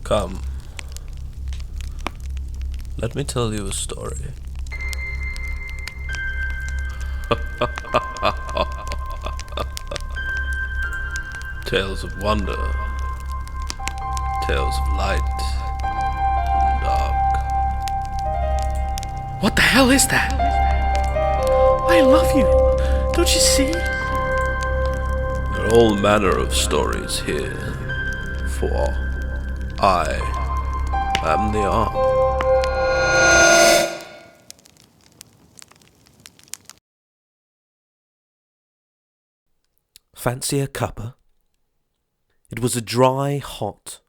Come, let me tell you a story. Tales of wonder, tales of light and dark. What the hell is that? I love you. Don't you see? There are all manner of stories here, for I am the art. Fancy a cuppa? It was a dry, hot,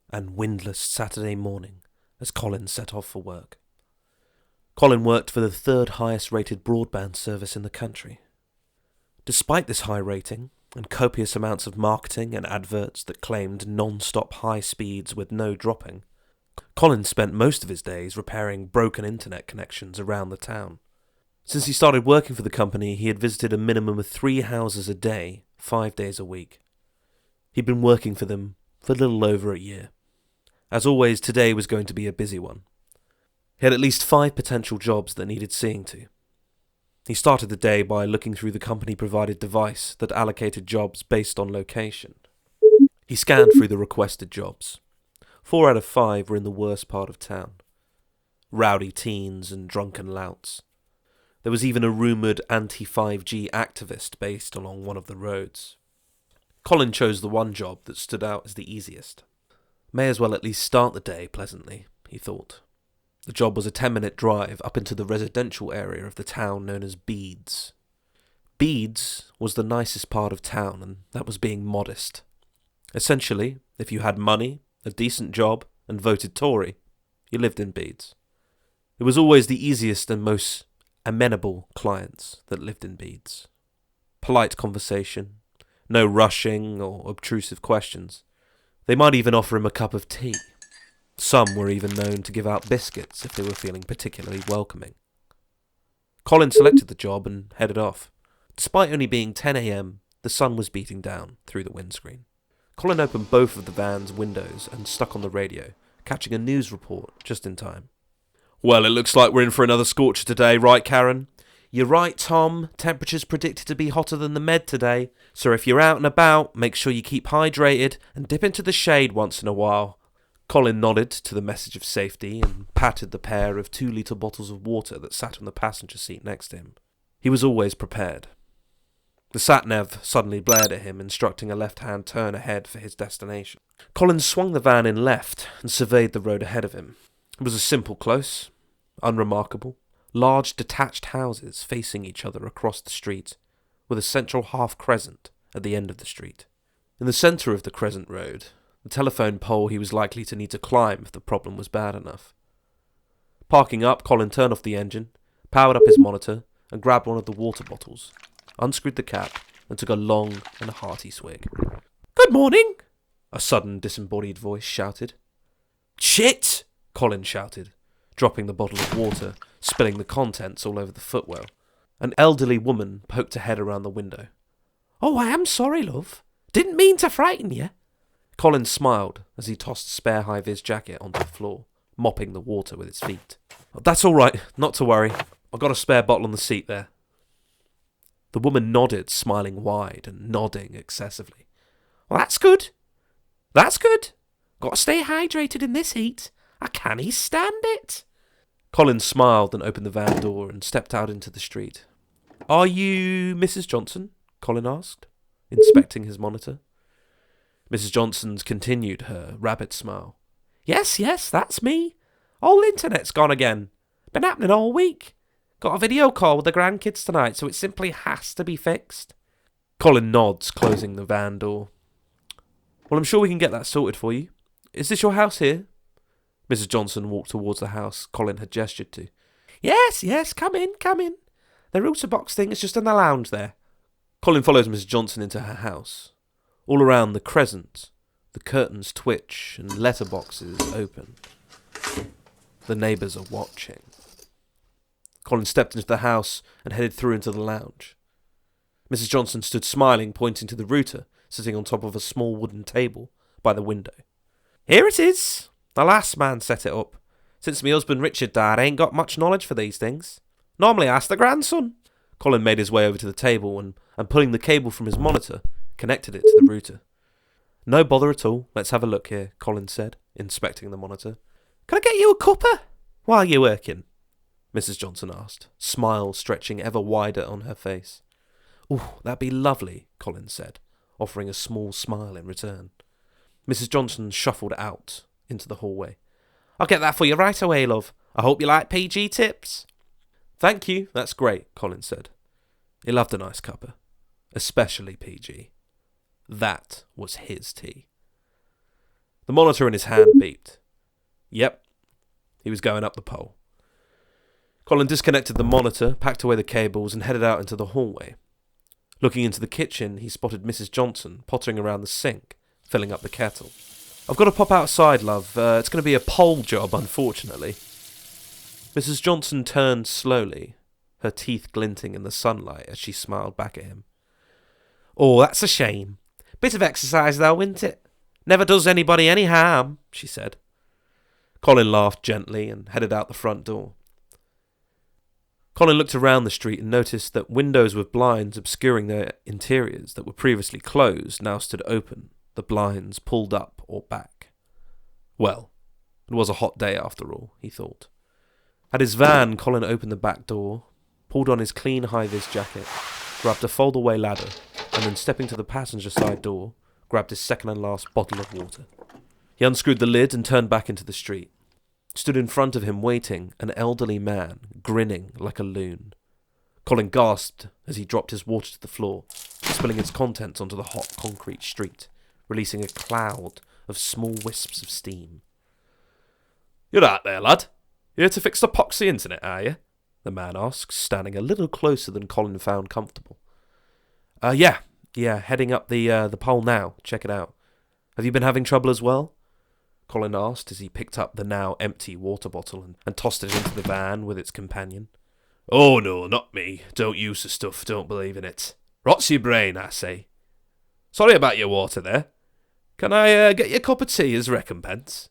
and windless Saturday morning as Colin set off for work. Colin worked for the third highest rated broadband service in the country. Despite this high rating, and copious amounts of marketing and adverts that claimed non-stop high speeds with no dropping, Colin spent most of his days repairing broken internet connections around the town. Since he started working for the company, he had visited a minimum of 3 houses a day, 5 days a week. He'd been working for them for a little over a year. As always, today was going to be a busy one. He had at least 5 potential jobs that needed seeing to. He started the day by looking through the company-provided device that allocated jobs based on location. He scanned through the requested jobs. 4 out of 5 were in the worst part of town. Rowdy teens and drunken louts. There was even a rumoured anti-5G activist based along one of the roads. Colin chose the one job that stood out as the easiest. May as well at least start the day pleasantly, he thought. The job was a 10-minute drive up into the residential area of the town known as Beeds. Beeds was the nicest part of town, and that was being modest. Essentially, if you had money, a decent job, and voted Tory, you lived in Beeds. It was always the easiest and most amenable clients that lived in Beeds. Polite conversation, no rushing or obtrusive questions. They might even offer him a cup of tea. Some were even known to give out biscuits if they were feeling particularly welcoming. Colin selected the job and headed off. Despite only being 10 a.m, the sun was beating down through the windscreen. Colin opened both of the van's windows and stuck on the radio, catching a news report just in time. "Well, it looks like we're in for another scorcher today, right, Karen?" "You're right, Tom. Temperature's predicted to be hotter than the Med today, so if you're out and about, make sure you keep hydrated and dip into the shade once in a while." Colin nodded to the message of safety and patted the pair of 2-litre bottles of water that sat on the passenger seat next to him. He was always prepared. The sat-nav suddenly blared at him, instructing a left-hand turn ahead for his destination. Colin swung the van in left and surveyed the road ahead of him. It was a simple close, unremarkable. Large detached houses facing each other across the street, with a central half-crescent at the end of the street. In the centre of the crescent road, the telephone pole he was likely to need to climb if the problem was bad enough. Parking up, Colin turned off the engine, powered up his monitor, and grabbed one of the water bottles, unscrewed the cap, and took a long and hearty swig. "Good morning," a sudden disembodied voice shouted. "Shit!" Colin shouted, dropping the bottle of water, spilling the contents all over the footwell. An elderly woman poked her head around the window. "Oh, I am sorry, love. Didn't mean to frighten you." Colin smiled as he tossed a spare high-vis jacket onto the floor, mopping the water with his feet. "That's all right, not to worry. I've got a spare bottle on the seat there." The woman nodded, smiling wide and nodding excessively. "Well, that's good. That's good. Got to stay hydrated in this heat. I can't stand it." Colin smiled and opened the van door and stepped out into the street. "Are you Mrs. Johnson?" Colin asked, inspecting his monitor. Mrs. Johnson's continued her rabbit smile. Yes, that's me. All internet's gone again. Been happening all week. Got a video call with the grandkids tonight, so it simply has to be fixed." Colin nods, closing the van door. "Well, I'm sure we can get that sorted for you. Is this your house here?" Mrs. Johnson walked towards the house Colin had gestured to. Yes, come in. The router box thing is just in the lounge there." Colin follows Mrs. Johnson into her house. All around the crescent, the curtains twitch and letterboxes open. The neighbours are watching. Colin stepped into the house and headed through into the lounge. Mrs. Johnson stood smiling, pointing to the router, sitting on top of a small wooden table by the window. Here it is. The last man set it up. Since me husband Richard died, I ain't got much knowledge for these things. Normally I ask the grandson. Colin made his way over to the table and pulling the cable from his monitor, connected it to the router. No bother at all. Let's have a look here, Colin said, inspecting the monitor. Can I get you a cuppa while you're working? Mrs. Johnson asked, smile stretching ever wider on her face. Oh, that'd be lovely, Colin said, offering a small smile in return. Mrs. Johnson shuffled out into the hallway. I'll get that for you right away, love. I hope you like PG tips. Thank you, that's great, Colin said. He loved a nice cuppa, especially PG. That was his tea. The monitor in his hand beeped. Yep, he was going up the pole. Colin disconnected the monitor, packed away the cables, and headed out into the hallway. Looking into the kitchen, he spotted Mrs. Johnson pottering around the sink, filling up the kettle. I've got to pop outside, love. It's going to be a pole job, unfortunately. Mrs. Johnson turned slowly, her teeth glinting in the sunlight as she smiled back at him. Oh, that's a shame. Bit of exercise, though, isn't it? Never does anybody any harm, she said. Colin laughed gently and headed out the front door. Colin looked around the street and noticed that windows with blinds obscuring their interiors that were previously closed now stood open, the blinds pulled up or back. Well, it was a hot day after all, he thought. At his van, Colin opened the back door, pulled on his clean high-vis jacket, grabbed a fold-away ladder, and then stepping to the passenger side door, grabbed his second and last bottle of water. He unscrewed the lid and turned back into the street. Stood in front of him waiting, an elderly man, grinning like a loon. Colin gasped as he dropped his water to the floor, spilling its contents onto the hot concrete street, releasing a cloud of small wisps of steam. "You're right there, lad. You here to fix the poxy internet, are you?" the man asked, standing a little closer than Colin found comfortable. Yeah, heading up the pole now. Check it out. Have you been having trouble as well?" Colin asked as he picked up the now empty water bottle and tossed it into the van with its companion. "Oh no, not me. Don't use the stuff, don't believe in it. Rots your brain, I say. Sorry about your water there. Can I get you a cup of tea as recompense?"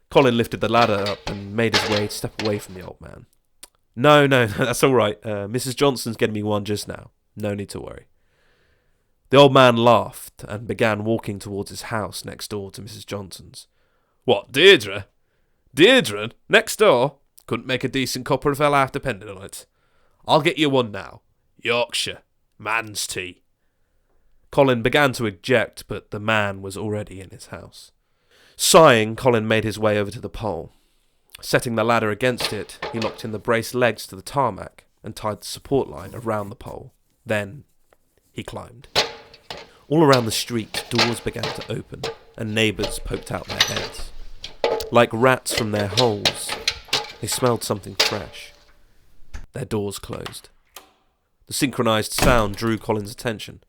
Colin lifted the ladder up and made his way to step away from the old man. No, that's all right. Mrs. Johnson's getting me one just now. No need to worry." The old man laughed and began walking towards his house next door to Mrs. Johnson's. "What, Deirdre? Deirdre? Next door? Couldn't make a decent cuppa if her life depended on it. I'll get you one now. Yorkshire. Man's tea." Colin began to eject, but the man was already in his house. Sighing, Colin made his way over to the pole. Setting the ladder against it, he locked in the braced legs to the tarmac and tied the support line around the pole. Then he climbed. All around the street, doors began to open, and neighbours poked out their heads. Like rats from their holes, they smelled something fresh. Their doors closed. The synchronised sound drew Colin's attention.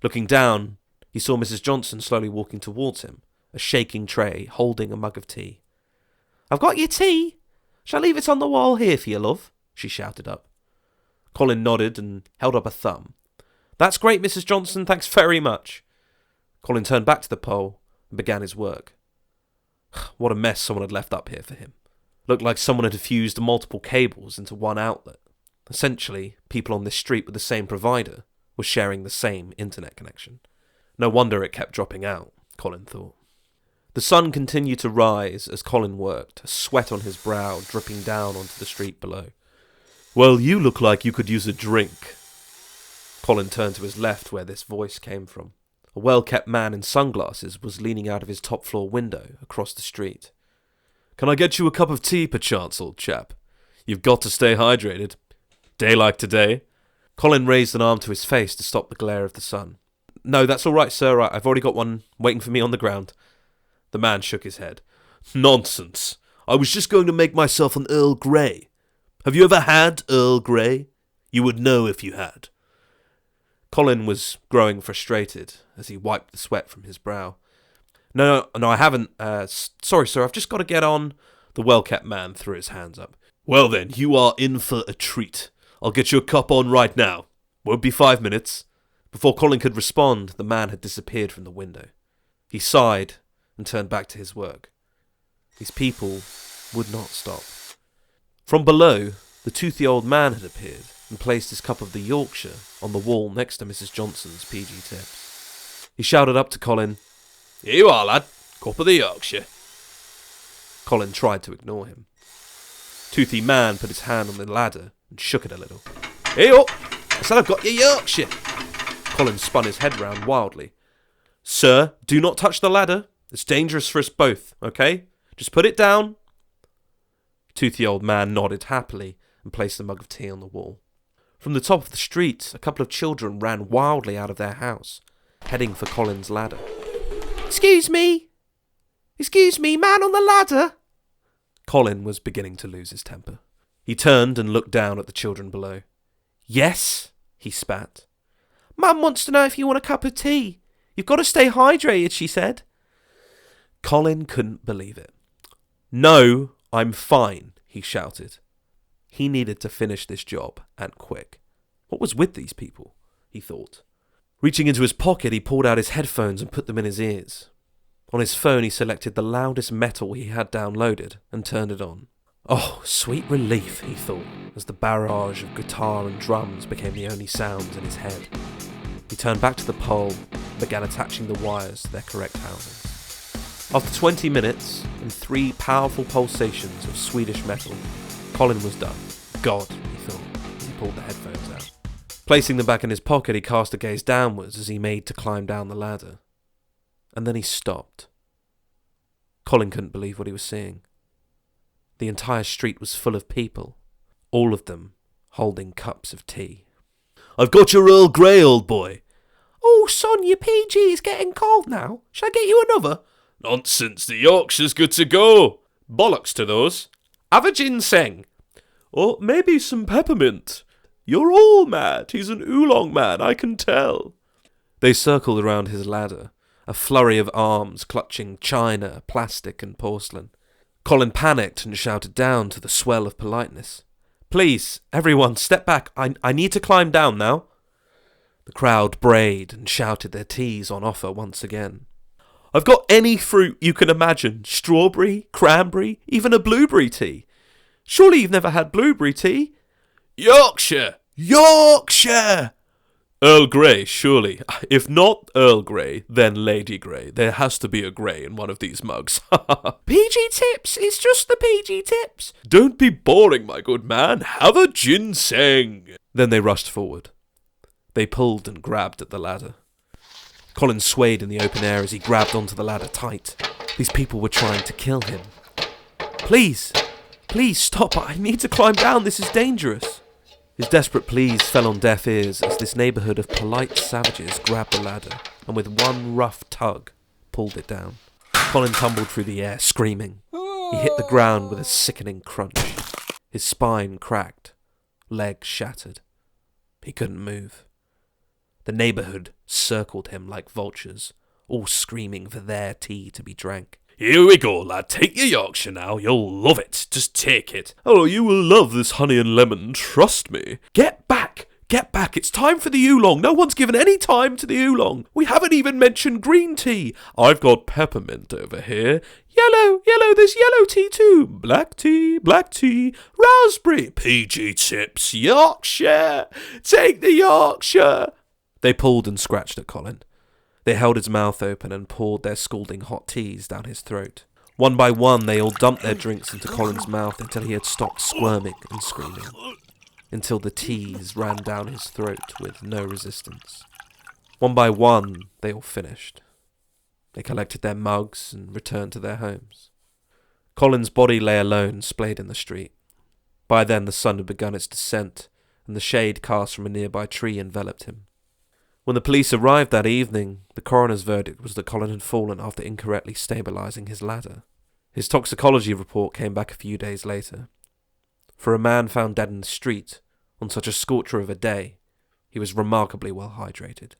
Looking down, he saw Mrs. Johnson slowly walking towards him, a shaking tray holding a mug of tea. "I've got your tea. Shall I leave it on the wall here for you, love?" she shouted up. Colin nodded and held up a thumb. "That's great, Mrs. Johnson, thanks very much." Colin turned back to the pole and began his work. What a mess someone had left up here for him. Looked like someone had fused multiple cables into one outlet. Essentially, people on this street with the same provider were sharing the same internet connection. No wonder it kept dropping out, Colin thought. The sun continued to rise as Colin worked, a sweat on his brow dripping down onto the street below. "Well, you look like you could use a drink." Colin turned to his left where this voice came from. A well-kept man in sunglasses was leaning out of his top-floor window across the street. "Can I get you a cup of tea, perchance, old chap? You've got to stay hydrated. Day like today." Colin raised an arm to his face to stop the glare of the sun. "No, that's all right, sir. I've already got one waiting for me on the ground." The man shook his head. "Nonsense. I was just going to make myself an Earl Grey. Have you ever had Earl Grey? You would know if you had." Colin was growing frustrated as he wiped the sweat from his brow. No, I haven't. Sorry, sir, I've just got to get on." The well-kept man threw his hands up. "Well then, you are in for a treat. I'll get you a cup on right now. Won't be 5 minutes." Before Colin could respond, the man had disappeared from the window. He sighed and turned back to his work. These people would not stop. From below, the toothy old man had appeared and placed his cup of the Yorkshire on the wall next to Mrs. Johnson's PG Tips. He shouted up to Colin, "Here you are, lad. Cup of the Yorkshire." Colin tried to ignore him. Toothy man put his hand on the ladder and shook it a little. "Hey up! I said I've got your Yorkshire." Colin spun his head round wildly. "Sir, do not touch the ladder. It's dangerous for us both, okay? Just put it down." Toothy old man nodded happily and placed the mug of tea on the wall. From the top of the street, a couple of children ran wildly out of their house, heading for Colin's ladder. Excuse me, man on the ladder." Colin was beginning to lose his temper. He turned and looked down at the children below. "Yes," he spat. "Mum wants to know if you want a cup of tea. You've got to stay hydrated," she said. Colin couldn't believe it. "No, I'm fine," he shouted. He needed to finish this job, and quick. What was with these people? He thought. Reaching into his pocket, he pulled out his headphones and put them in his ears. On his phone, he selected the loudest metal he had downloaded and turned it on. Oh, sweet relief, he thought, as the barrage of guitar and drums became the only sounds in his head. He turned back to the pole and began attaching the wires to their correct housings. After 20 minutes and 3 powerful pulsations of Swedish metal, Colin was done. God, he thought, as he pulled the headphones out. Placing them back in his pocket, he cast a gaze downwards as he made to climb down the ladder. And then he stopped. Colin couldn't believe what he was seeing. The entire street was full of people, all of them holding cups of tea. "I've got your Earl Grey, old boy." "Oh, son, your PG is getting cold now. Shall I get you another?" "Nonsense, the Yorkshire's good to go." "Bollocks to those. Have a ginseng." "Or maybe some peppermint." "You're all mad. He's an oolong man, I can tell." They circled around his ladder, a flurry of arms clutching china, plastic and porcelain. Colin panicked and shouted down to the swell of politeness. "Please, everyone, step back. I need to climb down now." The crowd brayed and shouted their teas on offer once again. "I've got any fruit you can imagine. Strawberry, cranberry, even a blueberry tea." "Surely you've never had blueberry tea?" "Yorkshire! Yorkshire!" "Earl Grey, surely. If not Earl Grey, then Lady Grey. There has to be a Grey in one of these mugs." "PG Tips, it's just the PG Tips." "Don't be boring, my good man. Have a ginseng." Then they rushed forward. They pulled and grabbed at the ladder. Colin swayed in the open air as he grabbed onto the ladder tight. These people were trying to kill him. Please stop. I need to climb down. This is dangerous." His desperate pleas fell on deaf ears as this neighbourhood of polite savages grabbed the ladder and with one rough tug pulled it down. Colin tumbled through the air, screaming. He hit the ground with a sickening crunch. His spine cracked, legs shattered. He couldn't move. The neighbourhood circled him like vultures, all screaming for their tea to be drank. "Here we go, lad. Take your Yorkshire now. You'll love it. Just take it." "Oh, you will love this honey and lemon. Trust me." Get back. It's time for the oolong. No one's given any time to the oolong. We haven't even mentioned green tea." "I've got peppermint over here." Yellow, there's yellow tea too." Black tea, raspberry." "PG Tips, Yorkshire. Take the Yorkshire." They pulled and scratched at Colin. They held his mouth open and poured their scalding hot teas down his throat. One by one, they all dumped their drinks into Colin's mouth until he had stopped squirming and screaming, until the teas ran down his throat with no resistance. One by one, they all finished. They collected their mugs and returned to their homes. Colin's body lay alone, splayed in the street. By then, the sun had begun its descent, and the shade cast from a nearby tree enveloped him. When the police arrived that evening, the coroner's verdict was that Colin had fallen after incorrectly stabilising his ladder. His toxicology report came back a few days later. For a man found dead in the street, on such a scorcher of a day, he was remarkably well hydrated.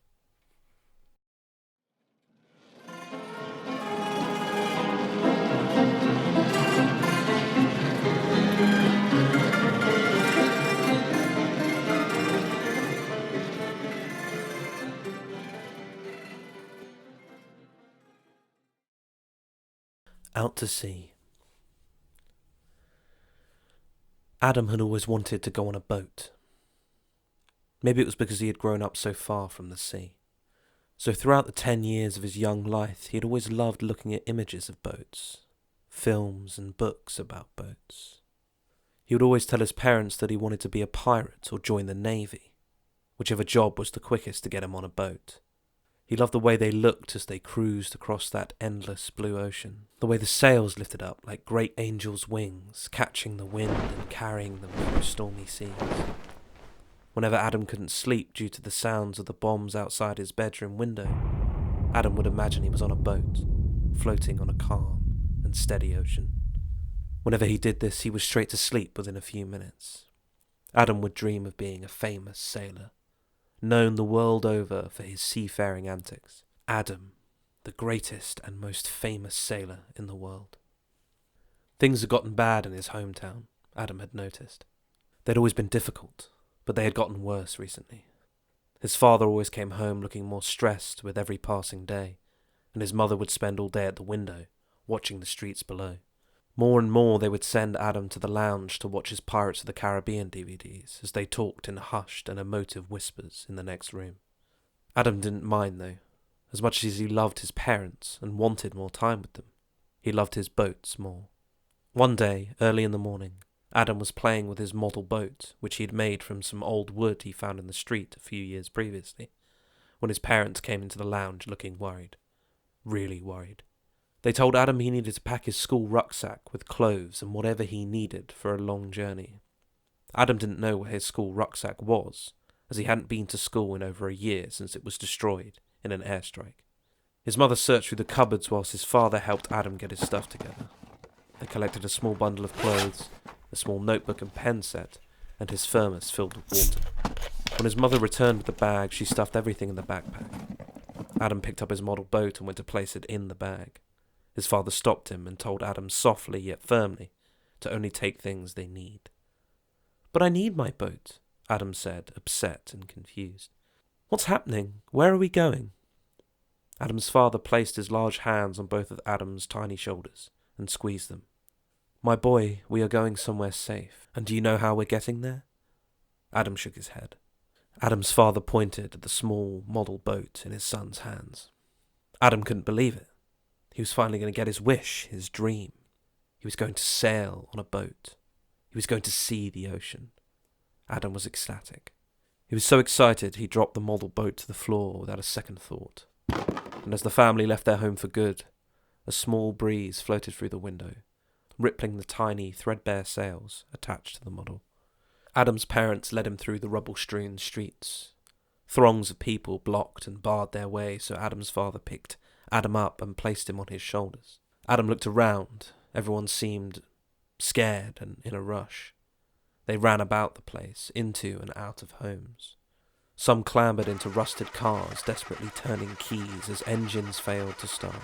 Out to sea. Adam had always wanted to go on a boat. Maybe it was because he had grown up so far from the sea. So throughout the 10 years of his young life, he had always loved looking at images of boats, films and books about boats. He would always tell his parents that he wanted to be a pirate or join the navy, whichever job was the quickest to get him on a boat. He loved the way they looked as they cruised across that endless blue ocean, the way the sails lifted up like great angels' wings, catching the wind and carrying them through stormy seas. Whenever Adam couldn't sleep due to the sounds of the bombs outside his bedroom window, Adam would imagine he was on a boat, floating on a calm and steady ocean. Whenever he did this, he was straight to sleep within a few minutes. Adam would dream of being a famous sailor, known the world over for his seafaring antics. Adam, the greatest and most famous sailor in the world. Things had gotten bad in his hometown, Adam had noticed. They'd always been difficult, but they had gotten worse recently. His father always came home looking more stressed with every passing day, and his mother would spend all day at the window, watching the streets below. More and more they would send Adam to the lounge to watch his Pirates of the Caribbean DVDs as they talked in hushed and emotive whispers in the next room. Adam didn't mind though. As much as he loved his parents and wanted more time with them, he loved his boats more. One day, early in the morning, Adam was playing with his model boat, which he had made from some old wood he found in the street a few years previously, when his parents came into the lounge looking worried. Really worried. They told Adam he needed to pack his school rucksack with clothes and whatever he needed for a long journey. Adam didn't know where his school rucksack was, as he hadn't been to school in over a year since it was destroyed in an airstrike. His mother searched through the cupboards whilst his father helped Adam get his stuff together. They collected a small bundle of clothes, a small notebook and pen set, and his thermos filled with water. When his mother returned with the bag, she stuffed everything in the backpack. Adam picked up his model boat and went to place it in the bag. His father stopped him and told Adam softly yet firmly to only take things they need. "But I need my boat," Adam said, upset and confused. "What's happening? Where are we going?" Adam's father placed his large hands on both of Adam's tiny shoulders and squeezed them. "My boy, we are going somewhere safe. And do you know how we're getting there?" Adam shook his head. Adam's father pointed at the small model boat in his son's hands. Adam couldn't believe it. He was finally going to get his wish, his dream. He was going to sail on a boat. He was going to see the ocean. Adam was ecstatic. He was so excited he dropped the model boat to the floor without a second thought. And as the family left their home for good, a small breeze floated through the window, rippling the tiny, threadbare sails attached to the model. Adam's parents led him through the rubble-strewn streets. Throngs of people blocked and barred their way, so Adam's father picked Adam up and placed him on his shoulders. Adam looked around. Everyone seemed scared and in a rush. They ran about the place, into and out of homes. Some clambered into rusted cars, desperately turning keys as engines failed to start.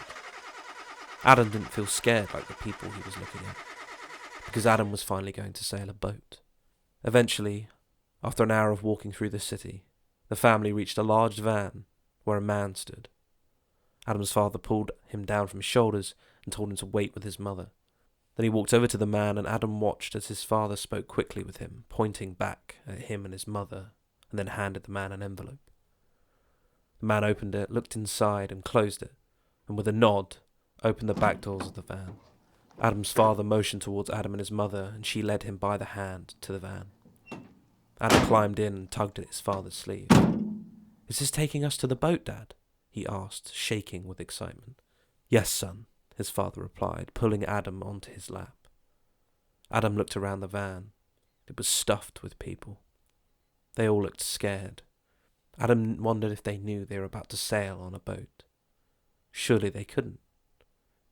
Adam didn't feel scared like the people he was looking at, because Adam was finally going to sail a boat. Eventually, after an hour of walking through the city, the family reached a large van where a man stood. Adam's father pulled him down from his shoulders and told him to wait with his mother. Then he walked over to the man, and Adam watched as his father spoke quickly with him, pointing back at him and his mother, and then handed the man an envelope. The man opened it, looked inside, and closed it, and with a nod, opened the back doors of the van. Adam's father motioned towards Adam and his mother, and she led him by the hand to the van. Adam climbed in and tugged at his father's sleeve. "Is this taking us to the boat, Dad?" he asked, shaking with excitement. "Yes, son," his father replied, pulling Adam onto his lap. Adam looked around the van. It was stuffed with people. They all looked scared. Adam wondered if they knew they were about to sail on a boat. Surely they couldn't.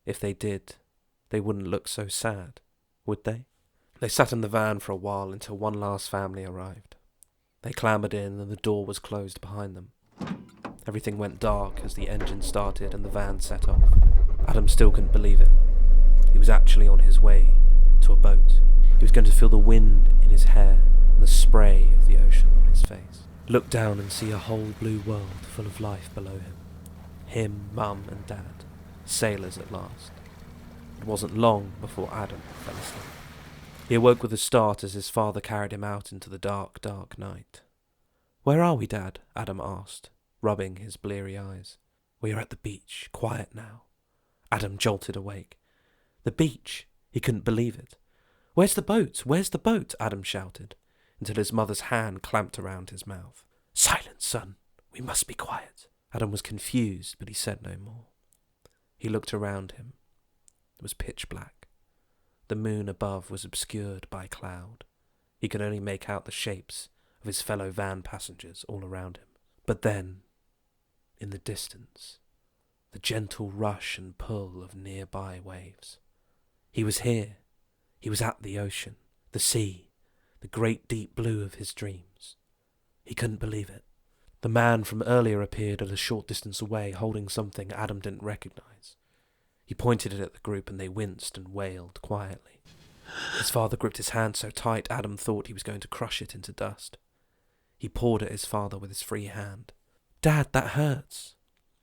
If they did, they wouldn't look so sad, would they? They sat in the van for a while until one last family arrived. They clambered in and the door was closed behind them. Everything went dark as the engine started and the van set off. Adam still couldn't believe it. He was actually on his way to a boat. He was going to feel the wind in his hair and the spray of the ocean on his face. Look down and see a whole blue world full of life below him. Him, Mum and Dad, sailors at last. It wasn't long before Adam fell asleep. He awoke with a start as his father carried him out into the dark, dark night. "Where are we, Dad?" Adam asked, rubbing his bleary eyes. "We are at the beach, quiet now." Adam jolted awake. The beach! He couldn't believe it. "Where's the boat? Where's the boat?" Adam shouted, until his mother's hand clamped around his mouth. "Silence, son. We must be quiet." Adam was confused, but he said no more. He looked around him. It was pitch black. The moon above was obscured by cloud. He could only make out the shapes of his fellow van passengers all around him. But then, in the distance, the gentle rush and pull of nearby waves. He was here. He was at the ocean, the sea, the great deep blue of his dreams. He couldn't believe it. The man from earlier appeared at a short distance away, holding something Adam didn't recognize. He pointed it at the group and they winced and wailed quietly. His father gripped his hand so tight Adam thought he was going to crush it into dust. He pawed at his father with his free hand. "Dad, that hurts."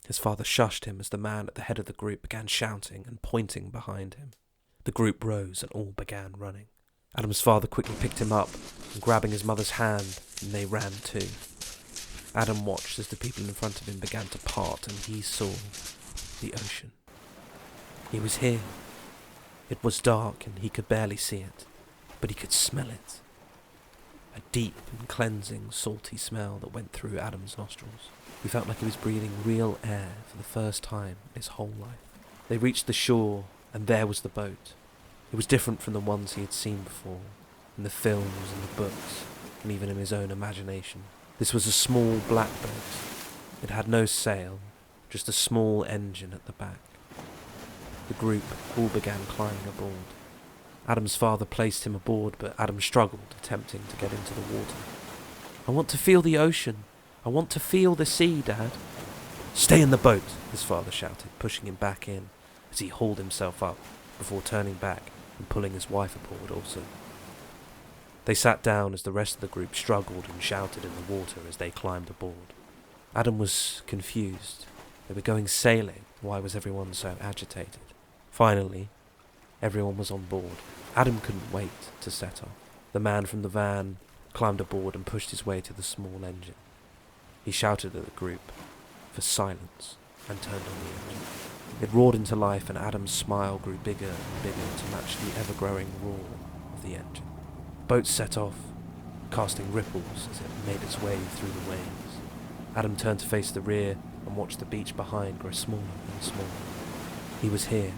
His father shushed him as the man at the head of the group began shouting and pointing behind him. The group rose and all began running. Adam's father quickly picked him up and grabbing his mother's hand, and they ran too. Adam watched as the people in front of him began to part and he saw the ocean. He was here. It was dark and he could barely see it, but he could smell it. A deep and cleansing, salty smell that went through Adam's nostrils. He felt like he was breathing real air for the first time in his whole life. They reached the shore, and there was the boat. It was different from the ones he had seen before, in the films and the books, and even in his own imagination. This was a small black boat. It had no sail, just a small engine at the back. The group all began climbing aboard. Adam's father placed him aboard, but Adam struggled, attempting to get into the water. "I want to feel the ocean. I want to feel the sea, Dad." "Stay in the boat," his father shouted, pushing him back in as he hauled himself up before turning back and pulling his wife aboard also. They sat down as the rest of the group struggled and shouted in the water as they climbed aboard. Adam was confused. They were going sailing. Why was everyone so agitated? Finally, everyone was on board. Adam couldn't wait to set off. The man from the van climbed aboard and pushed his way to the small engine. He shouted at the group for silence and turned on the engine. It roared into life and Adam's smile grew bigger and bigger to match the ever-growing roar of the engine. The boat set off, casting ripples as it made its way through the waves. Adam turned to face the rear and watched the beach behind grow smaller and smaller. He was here,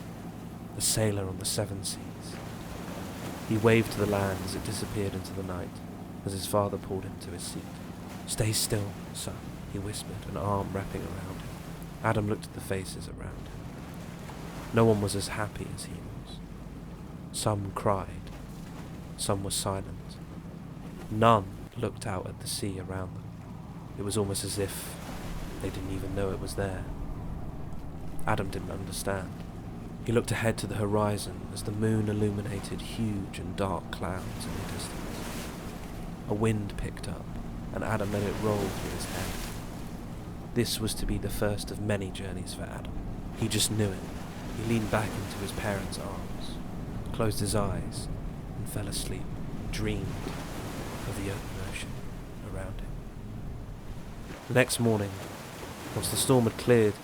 a sailor on the seven seas. He waved to the land as it disappeared into the night, as his father pulled him to his seat. "Stay still, son," he whispered, an arm wrapping around him. Adam looked at the faces around him. No one was as happy as he was. Some cried, some were silent. None looked out at the sea around them. It was almost as if they didn't even know it was there. Adam didn't understand. He looked ahead to the horizon as the moon illuminated huge and dark clouds in the distance. A wind picked up, and Adam let it roll through his head. This was to be the first of many journeys for Adam. He just knew it. He leaned back into his parents' arms, closed his eyes, and fell asleep, dreamed of the open ocean around him. The next morning, once the storm had cleared,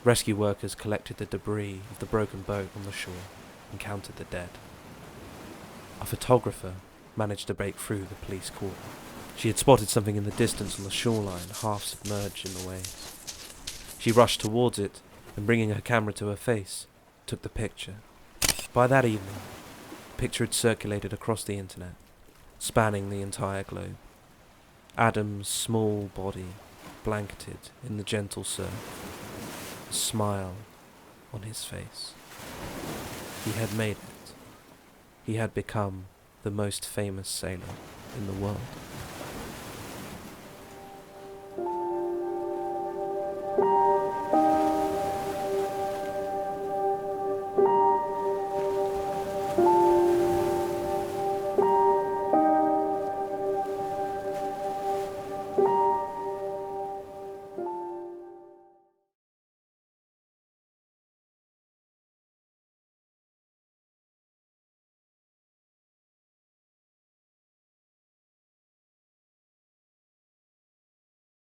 rescue workers collected the debris of the broken boat on the shore and counted the dead. A photographer managed to break through the police cordon. She had spotted something in the distance on the shoreline, half submerged in the waves. She rushed towards it and, bringing her camera to her face, took the picture. By that evening, the picture had circulated across the internet, spanning the entire globe. Adam's small body blanketed in the gentle surf, a smile on his face. He had made it. He had become the most famous sailor in the world.